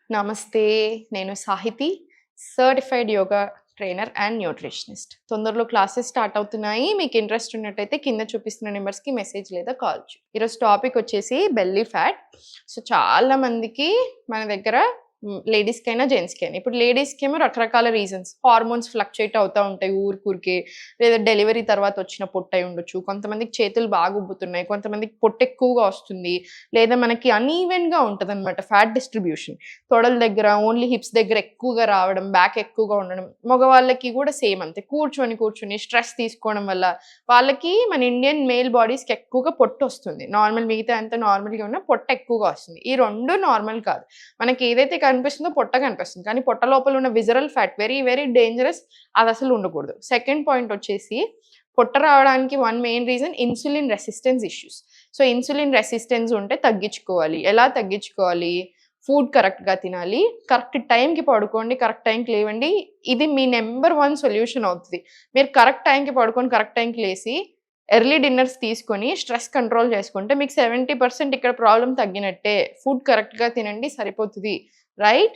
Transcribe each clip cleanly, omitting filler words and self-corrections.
నమస్తే. నేను Sahiti, certified yoga trainer and nutritionist. తొందరలో క్లాసెస్ స్టార్ట్ అవుతున్నాయి. మీకు ఇంట్రెస్ట్ ఉన్నట్టయితే కింద చూపిస్తున్న నెంబర్స్‌కి మెసేజ్ లేదా కాల్ చేయండి. ఈరోజు టాపిక్ వచ్చేసి బెల్లీ ఫ్యాట్. సో చాలా మందికి మన దగ్గర లేడీస్‌కైనా, జెంట్స్‌కైనా. ఇప్పుడు లేడీస్‌కేమో రకరకాల రీజన్స్. హార్మోన్స్ ఫ్లక్చుయేట్ అవుతా ఉంటాయి ఊరికూరికే. లేదా డెలివరీ తర్వాత వచ్చిన పొట్టు అయి ఉండొచ్చు. కొంతమందికి చేతులు బాగా ఉబ్బుతున్నాయి. కొంతమందికి పొట్టు ఎక్కువగా వస్తుంది. లేదా మనకి అన్‌ఈవెన్‌గా ఉంటదనమాట ఫ్యాట్ డిస్ట్రిబ్యూషన్. తొడల దగ్గర, ఓన్లీ హిప్స్ దగ్గర ఎక్కువగా రావడం, బ్యాక్ ఎక్కువగా ఉండడం. మగవాళ్ళకి కూడా సేమ్ అంతే. కూర్చొని స్ట్రెస్ తీసుకోవడం వల్ల వాళ్ళకి మన ఇండియన్ మేల్ బాడీస్‌కి ఎక్కువగా పొట్టొస్తుంది. మిగతా అంతా నార్మల్‌గా ఉన్న పొట్ట ఎక్కువగా వస్తుంది. ఈ 2 నార్మల్ కాదు. మనకి ఏదైతే కనిపిస్తుందో పొట్ట కనిపిస్తుంది. కానీ పొట్ట లోపల ఉన్న visceral fat very very dangerous. అది అసలు ఉండకూడదు. సెకండ్ పాయింట్ వచ్చేసి పొట్ట రావడానికి one main reason insulin resistance issues. So insulin resistance ఉంటే తగ్గించుకోవాలి. ఎలా తగ్గించుకోవాలి? ఫుడ్ కరెక్ట్‌గా తినాలి. కరెక్ట్ టైంకి పడుకోండి. కరెక్ట్ టైంకి లేవండి. ఇది మీ నంబర్ 1 సొల్యూషన్ అవుతది. మీరు కరెక్ట్ టైంకి పడుకొని, కరెక్ట్ టైంకి లేసి, ఎర్లీ డిన్నర్స్ తీసుకొని, స్ట్రెస్ కంట్రోల్ చేసుకుంటే మీకు 70% ఇక్కడ ప్రాబ్లమ్ తగ్గినట్టే. ఫుడ్ కరెక్ట్‌గా తినండి సరిపోతది. రైట్?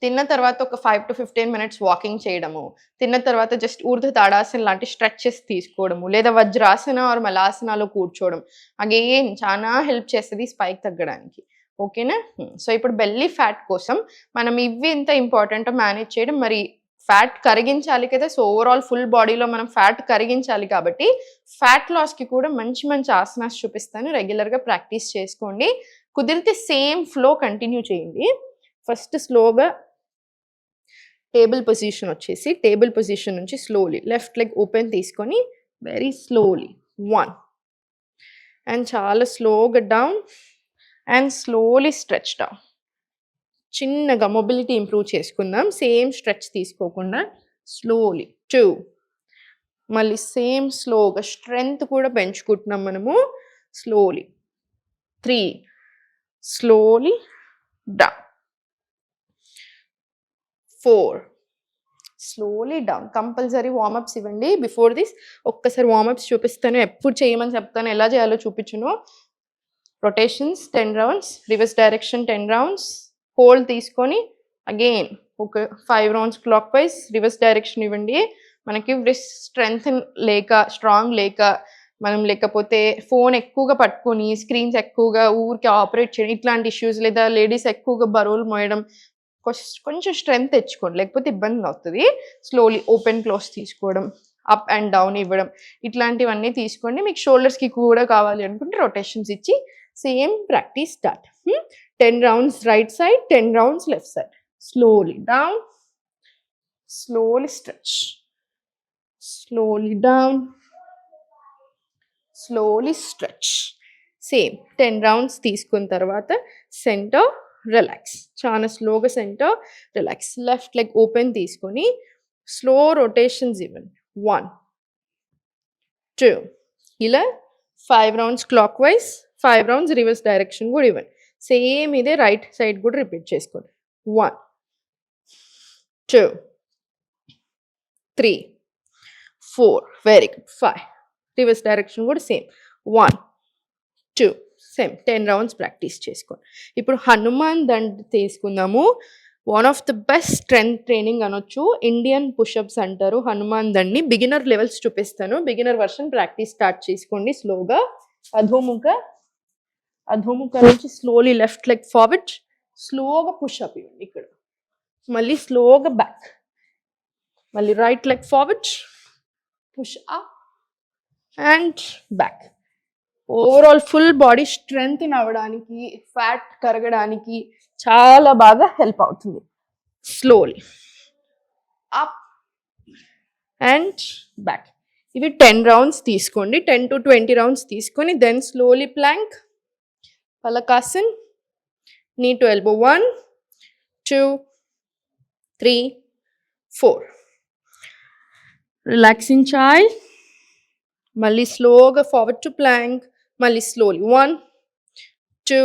తిన్న తర్వాత ఒక 5-15 మినిట్స్ వాకింగ్ చేయడము. తిన్న తర్వాత జస్ట్ ఊర్ధ్వ తాడాసన లాంటి స్ట్రెచెస్ తీసుకోవడము. లేదా వజ్రాసన ఆర్ మలాసనాలో కూర్చోవడం. అగైన్ చానా హెల్ప్ చేస్తది స్పైక్ తగ్గడానికి. ఓకేనా? సో ఇప్పుడు బెల్లీ ఫ్యాట్ కోసం మనం ఇవి ఎంత ఇంపార్టెంటో మేనేజ్ చేయడం. మరి ఫ్యాట్ కరిగించాలి కదా! సో ఓవరాల్ ఫుల్ బాడీలో మనం ఫ్యాట్ కరిగించాలి కాబట్టి ఫ్యాట్ లాస్‌కి కూడా మంచి మంచి ఆసనాస్ చూపిస్తాను. రెగ్యులర్‌గా ప్రాక్టీస్ చేసుకోండి. కుదిరితే సేమ్ ఫ్లో కంటిన్యూ చేయండి. ఫస్ట్ స్లోగా టేబుల్ పొజిషన్ వచ్చేసి, టేబుల్ పొజిషన్ నుంచి స్లోలీ లెఫ్ట్ లెగ్ ఓపెన్ తీసుకొని వెరీ స్లోలీ 1 అండ్ చాలా స్లోగా down and slowly stretch down. చిన్నగా మొబిలిటీ ఇంప్రూవ్ చేసుకుందాం. సేమ్ స్ట్రెచ్ తీసుకోకుండా స్లోలీ 2 మళ్ళీ సేమ్ స్లోగా స్ట్రెంగ్త్ కూడా పెంచుకుంటున్నాం మనము. Slowly 3 slowly down 4 slowly down. Compulsory warm-ups ఇవ్వండి. బిఫోర్ దిస్ ఒక్కసారి వార్మప్స్ చూపిస్తాను. ఎప్పుడు చేయమని చెప్తాను, ఎలా చేయాలో చూపించును. Rotations 10 rounds, reverse direction 10 rounds, hold తీసుకొని అగైన్ ఒక 5 rounds clock wise reverse direction ఇవ్వండి. మనకి రిస్ట్ స్ట్రాంగ్ లేక మనం లేకపోతే ఫోన్ ఎక్కువగా పట్టుకొని స్క్రీన్స్ ఎక్కువగా ఊరికి ఆపరేట్ చేయడం ఇట్లాంటి ఇష్యూస్, లేదా లేడీస్ ఎక్కువగా బరువులు మోయడం, కొంచెం స్ట్రెంగ్త్ తెచ్చుకోండి, లేకపోతే ఇబ్బంది అవుతుంది. స్లోలీ ఓపెన్ క్లోజ్ తీసుకోవడం, అప్ అండ్ డౌన్ ఇవ్వడం, ఇట్లాంటివన్నీ తీసుకోండి. మీకు షోల్డర్స్కి కూడా కావాలి అనుకుంటే రొటేషన్స్ ఇచ్చి same practice start. 10 rounds right side, 10 rounds left side. Slowly down, slowly stretch, slowly down, slowly stretch. Same 10 rounds తీసుకున్న తర్వాత సెంటర్ రిలాక్స్. చాలా స్లోగా centre relax. Left leg open తీసుకొని స్లో రొటేషన్స్ ఇవ్వండి. 1 2 ఇలా 5 rounds clock wise, 5 rounds reverse direction కూడా ఇవ్వండి. Same ఇదే రైట్ సైడ్ కూడా రిపీట్ చేసుకోండి. 1 2 3 4 వెరీ గుడ్. 5 రివర్స్ డైరెక్షన్ కూడా సేమ్. 1 2 సేమ్ 10 రౌండ్స్ ప్రాక్టీస్ చేసుకోండి. ఇప్పుడు హనుమాన్ దండ్ తీసుకుందాము. One of the best strength training అనొచ్చు. ఇండియన్ పుషప్స్ అంటారు హనుమాన్ దండ్ని. బిగినర్ లెవెల్స్ చూపిస్తాను. బిగినర్ వర్షన్ ప్రాక్టీస్ స్టార్ట్ చేసుకోండి. స్లోగా అధోముఖ నుంచి స్లోలీ లెఫ్ట్ లెగ్ ఫార్వర్డ్, స్లోగా పుషప్ ఇవ్వండి. ఇక్కడ మళ్ళీ స్లోగా బ్యాక్, మళ్ళీ right leg forward, push up and back. Overall full body strength అవ్వడానికి, ఫ్యాట్ కరగడానికి చాలా బాగా హెల్ప్ అవుతుంది. Slowly up and back. ఇవి 10 రౌండ్స్ తీసుకోండి. 10 to 20 రౌండ్స్ తీసుకొని దెన్ స్లోలీ ప్లాంక్, పలకాసన్, knee to elbow. 1 2 3 4 relaxing child. మళ్ళీ స్లోగా ఫార్వర్డ్ టు ప్లాంక్, మళ్ళీ స్లోలీ 1 2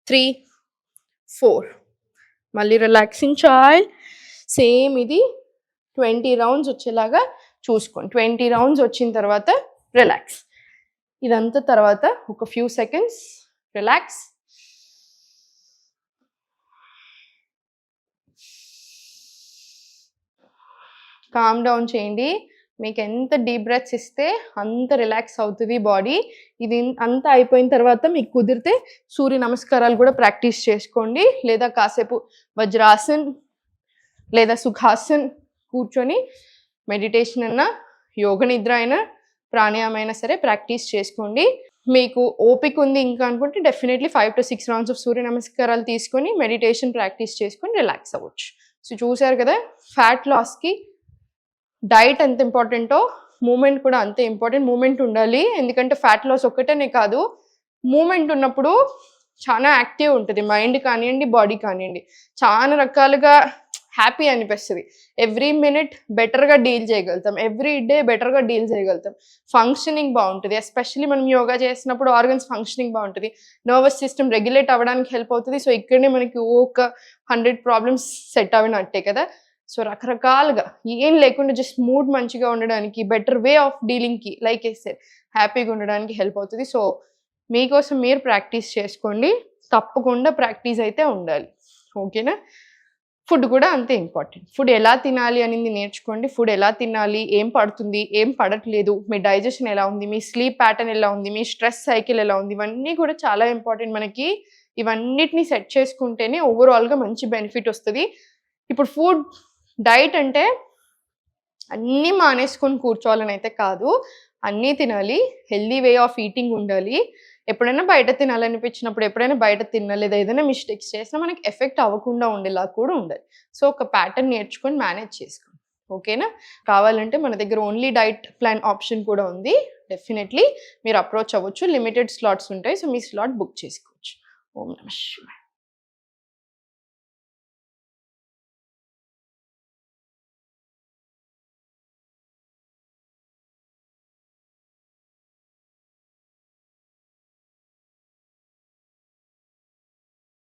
3 4 మళ్ళీ రిలాక్సింగ్ చైల్డ్. సేమ్ ఇది 20 రౌండ్స్ వచ్చేలాగా చూసుకోండి. 20 రౌండ్స్ వచ్చిన తర్వాత రిలాక్స్. ఇదంతా తర్వాత ఒక few seconds relax, calm down చేయండి. మీకు ఎంత డీప్ బ్రెత్స్ ఇస్తే అంత రిలాక్స్ అవుతుంది బాడీ. ఇది అంతా అయిపోయిన తర్వాత మీకు కుదిరితే సూర్య నమస్కారాలు కూడా ప్రాక్టీస్ చేసుకోండి, లేదా కాసేపు వజ్రాసన్ లేదా సుఖాసన్ కూర్చొని మెడిటేషన్ అయినా, యోగ నిద్ర అయినా, ప్రాణాయామం అయినా సరే ప్రాక్టీస్ చేసుకోండి. మీకు ఓపిక ఉంది ఇంకా అనుకుంటే డెఫినెట్లీ 5 to 6 రౌండ్స్ ఆఫ్ సూర్య నమస్కారాలు తీసుకొని మెడిటేషన్ ప్రాక్టీస్ చేసుకొని రిలాక్స్ అవ్వచ్చు. సో చూసారు కదా, ఫ్యాట్ లాస్కి డైట్ ఎంత ఇంపార్టెంటో మూమెంట్ కూడా అంతే ఇంపార్టెంట్. మూమెంట్ ఉండాలి, ఎందుకంటే ఫ్యాట్ లాస్ ఒక్కటేనే కాదు, మూమెంట్ ఉన్నప్పుడు చాలా యాక్టివ్ ఉంటుంది మైండ్ కానివ్వండి, బాడీ కానివ్వండి. చాలా రకాలుగా హ్యాపీ అనిపిస్తుంది. ఎవ్రీ మినిట్ బెటర్గా డీల్ చేయగలుగుతాం, ఎవ్రీ డే బెటర్గా డీల్ చేయగలుగుతాం. ఫంక్షనింగ్ బాగుంటుంది, ఎస్పెషల్లీ మనం యోగా చేసినప్పుడు ఆర్గన్స్ ఫంక్షనింగ్ బాగుంటుంది, నర్వస్ సిస్టమ్ రెగ్యులేట్ అవ్వడానికి హెల్ప్ అవుతుంది. సో ఇక్కడనే మనకి ఒక 100 ప్రాబ్లమ్స్ సెట్ అవినట్టే కదా. సో రకరకాలుగా ఏం లేకుండా జస్ట్ మూడ్ మంచిగా ఉండడానికి, బెటర్ వే ఆఫ్ డీలింగ్కి, లైక్ వేస్తే హ్యాపీగా ఉండడానికి హెల్ప్ అవుతుంది. సో మీకోసం మీరు ప్రాక్టీస్ చేసుకోండి, తప్పకుండా ప్రాక్టీస్ అయితే ఉండాలి. ఓకేనా? ఫుడ్ కూడా అంతే ఇంపార్టెంట్. ఫుడ్ ఎలా తినాలి అనేది నేర్చుకోండి. ఫుడ్ ఎలా తినాలి, ఏం పడుతుంది, ఏం పడట్లేదు, మీ డైజెషన్ ఎలా ఉంది, మీ స్లీప్ ప్యాటర్న్ ఎలా ఉంది, మీ స్ట్రెస్ సైకిల్ ఎలా ఉంది, ఇవన్నీ కూడా చాలా ఇంపార్టెంట్ మనకి. ఇవన్నిటిని సెట్ చేసుకుంటేనే ఓవరాల్గా మంచి బెనిఫిట్ వస్తుంది. ఇప్పుడు ఫుడ్ డైట్ అంటే అన్నీ మానేసుకొని కూర్చోవాలని అయితే కాదు, అన్నీ తినాలి, హెల్దీ వే ఆఫ్ ఈటింగ్ ఉండాలి. ఎప్పుడైనా బయట తినాలనిపించినప్పుడు ఎప్పుడైనా బయట తిన్నా, లేదా ఏదైనా మిస్టేక్స్ చేసినా మనకి ఎఫెక్ట్ అవ్వకుండా ఉండేలా కూడా ఉండాలి. సో ఒక ప్యాటర్న్ నేర్చుకొని మేనేజ్ చేసుకోండి. ఓకేనా? కావాలంటే మన దగ్గర ఓన్లీ డైట్ ప్లాన్ ఆప్షన్ కూడా ఉంది. డెఫినెట్లీ మీరు అప్రోచ్ అవ్వచ్చు. లిమిటెడ్ స్లాట్స్ ఉంటాయి, సో మీ స్లాట్ బుక్ చేసుకోవచ్చు. ఓం నమః శివాయ.